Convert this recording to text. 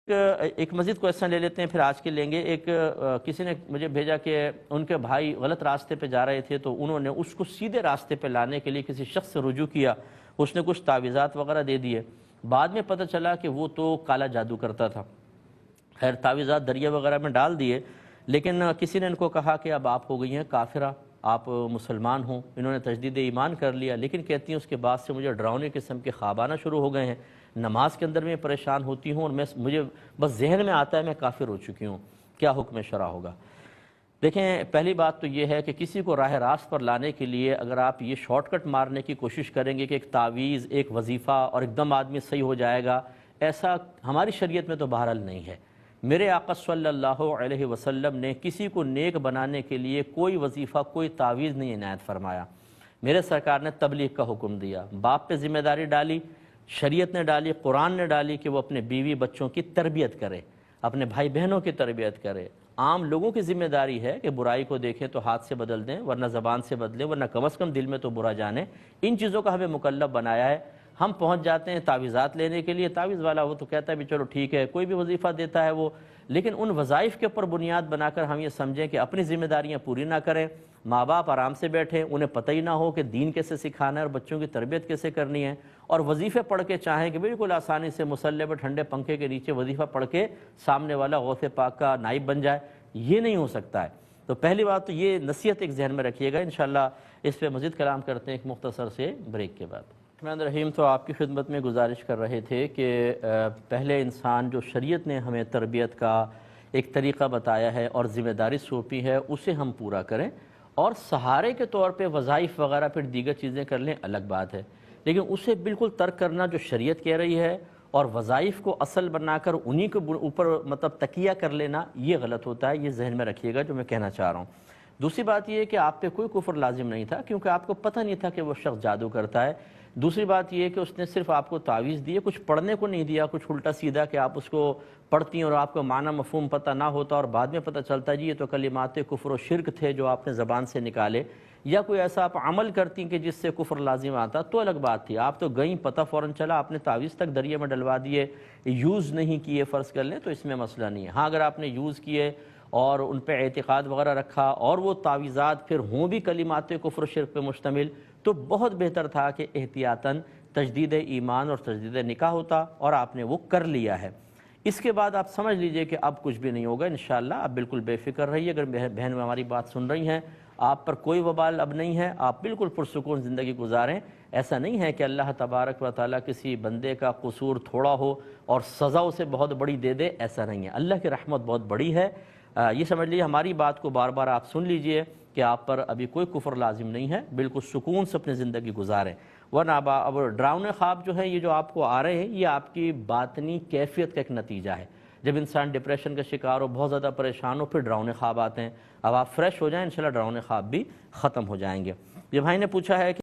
ایک مزید کویسچن لے لیتے ہیں، پھر آج کے لیں گے۔ ایک کسی نے مجھے بھیجا کہ ان کے بھائی غلط راستے پہ جا رہے تھے، تو انہوں نے اس کو سیدھے راستے پہ لانے کے لیے کسی شخص سے رجوع کیا، اس نے کچھ تعویذات وغیرہ دے دیے، بعد میں پتہ چلا کہ وہ تو کالا جادو کرتا تھا۔ خیر تعویذات دریا وغیرہ میں ڈال دیے، لیکن کسی نے ان کو کہا کہ اب آپ ہو گئی ہیں کافرہ، آپ مسلمان ہوں۔ انہوں نے تجدید ایمان کر لیا، لیکن کہتی ہیں اس کے بعد سے مجھے ڈراؤنے قسم کے خواب آنا شروع ہو گئے ہیں، نماز کے اندر میں پریشان ہوتی ہوں، اور مجھے بس ذہن میں آتا ہے میں کافر ہو چکی ہوں، کیا حکم شرع ہوگا؟ دیکھیں، پہلی بات تو یہ ہے کہ کسی کو راہ راست پر لانے کے لیے اگر آپ یہ شارٹ کٹ مارنے کی کوشش کریں گے کہ ایک تعویذ، ایک وظیفہ اور ایک دم آدمی صحیح ہو جائے گا، ایسا ہماری شریعت میں تو بہرحال نہیں ہے۔ میرے آقا صلی اللہ علیہ وسلم نے کسی کو نیک بنانے کے لیے کوئی وظیفہ، کوئی تعویذ نہیں عنایت فرمایا۔ میرے سرکار نے تبلیغ کا حکم دیا، باپ پہ ذمہ داری ڈالی، شریعت نے ڈالی، قرآن نے ڈالی کہ وہ اپنے بیوی بچوں کی تربیت کرے، اپنے بھائی بہنوں کی تربیت کرے۔ عام لوگوں کی ذمہ داری ہے کہ برائی کو دیکھیں تو ہاتھ سے بدل دیں، ورنہ زبان سے بدلیں، ورنہ کم از کم دل میں تو برا جانیں۔ ان چیزوں کا ہمیں مکلف بنایا ہے۔ ہم پہنچ جاتے ہیں تعویذات لینے کے لیے، تعویذ والا وہ تو کہتا ہے بھی چلو ٹھیک ہے، کوئی بھی وظیفہ دیتا ہے وہ، لیکن ان وظائف کے اوپر بنیاد بنا کر ہم یہ سمجھیں کہ اپنی ذمہ داریاں پوری نہ کریں، ماں باپ آرام سے بیٹھیں، انہیں پتہ ہی نہ ہو کہ دین کیسے سکھانا ہے اور بچوں کی تربیت کیسے کرنی ہے، اور وظیفے پڑھ کے چاہیں کہ بالکل آسانی سے مصلی پہ ٹھنڈے پنکھے کے نیچے وظیفہ پڑھ کے سامنے والا غوث پاک کا نائب بن جائے، یہ نہیں ہو سکتا ہے۔ تو پہلی بات تو یہ نصیحت ایک ذہن میں رکھیے گا، انشاءاللہ اس پہ مزید کلام کرتے ہیں ایک مختصر سے بریک کے بعد۔ الرحمن الرحیم، تو آپ کی خدمت میں گزارش کر رہے تھے کہ پہلے انسان جو شریعت نے ہمیں تربیت کا ایک طریقہ بتایا ہے اور ذمہ داری سونپی ہے اسے ہم پورا کریں، اور سہارے کے طور پہ وظائف وغیرہ پھر دیگر چیزیں کر لیں الگ بات ہے، لیکن اسے بالکل ترک کرنا جو شریعت کہہ رہی ہے اور وظائف کو اصل بنا کر انہی کے اوپر تکیہ کر لینا، یہ غلط ہوتا ہے۔ یہ ذہن میں رکھیے گا جو میں کہنا چاہ رہا ہوں۔ دوسری بات یہ ہے کہ آپ پہ کوئی کفر لازم نہیں تھا، کیونکہ آپ کو پتہ نہیں تھا کہ وہ شخص جادو کرتا ہے۔ دوسری بات یہ ہے کہ اس نے صرف آپ کو تعویذ دی ہے، کچھ پڑھنے کو نہیں دیا، کچھ الٹا سیدھا کہ آپ اس کو پڑھتی ہیں اور آپ کو معنی مفہوم پتہ نہ ہوتا اور بعد میں پتہ چلتا ہے جی یہ تو کلمات کفر و شرک تھے جو آپ نے زبان سے نکالے، یا کوئی ایسا آپ عمل کرتی کہ جس سے کفر لازم آتا، تو الگ بات تھی۔ آپ تو گئیں، پتہ فوراً چلا، آپ نے تعویذ تک دریا میں ڈلوا دیے، یوز نہیں کیے فرض کر لیں، تو اس میں مسئلہ نہیں ہے۔ ہاں اگر آپ نے یوز کیے اور ان پہ اعتقاد وغیرہ رکھا اور وہ تعویذات پھر ہوں بھی کلمات کفر و شرک پہ مشتمل، تو بہت بہتر تھا کہ احتیاطاً تجدید ایمان اور تجدید نکاح ہوتا، اور آپ نے وہ کر لیا ہے۔ اس کے بعد آپ سمجھ لیجئے کہ اب کچھ بھی نہیں ہوگا انشاءاللہ، آپ بالکل بے فکر رہیے۔ اگر بہن ہماری بات سن رہی ہیں، آپ پر کوئی وبال اب نہیں ہے، آپ بالکل پرسکون زندگی گزاریں۔ ایسا نہیں ہے کہ اللہ تبارک و تعالیٰ کسی بندے کا قصور تھوڑا ہو اور سزا اسے بہت بڑی دے دے، ایسا نہیں ہے۔ اللہ کی رحمت بہت بڑی ہے۔ یہ سمجھ لیجیے، ہماری بات کو بار بار آپ سن لیجئے کہ آپ پر ابھی کوئی کفر لازم نہیں ہے، بالکل سکون سے اپنی زندگی گزاریں۔ ورنہ اب ڈراؤنے خواب جو ہیں یہ جو آپ کو آ رہے ہیں، یہ آپ کی باطنی کیفیت کا ایک نتیجہ ہے۔ جب انسان ڈپریشن کا شکار ہو، بہت زیادہ پریشان ہو، پھر ڈراؤنے خواب آتے ہیں۔ اب آپ فریش ہو جائیں، انشاءاللہ ڈراؤنے خواب بھی ختم ہو جائیں گے۔ یہ بھائی نے پوچھا ہے کہ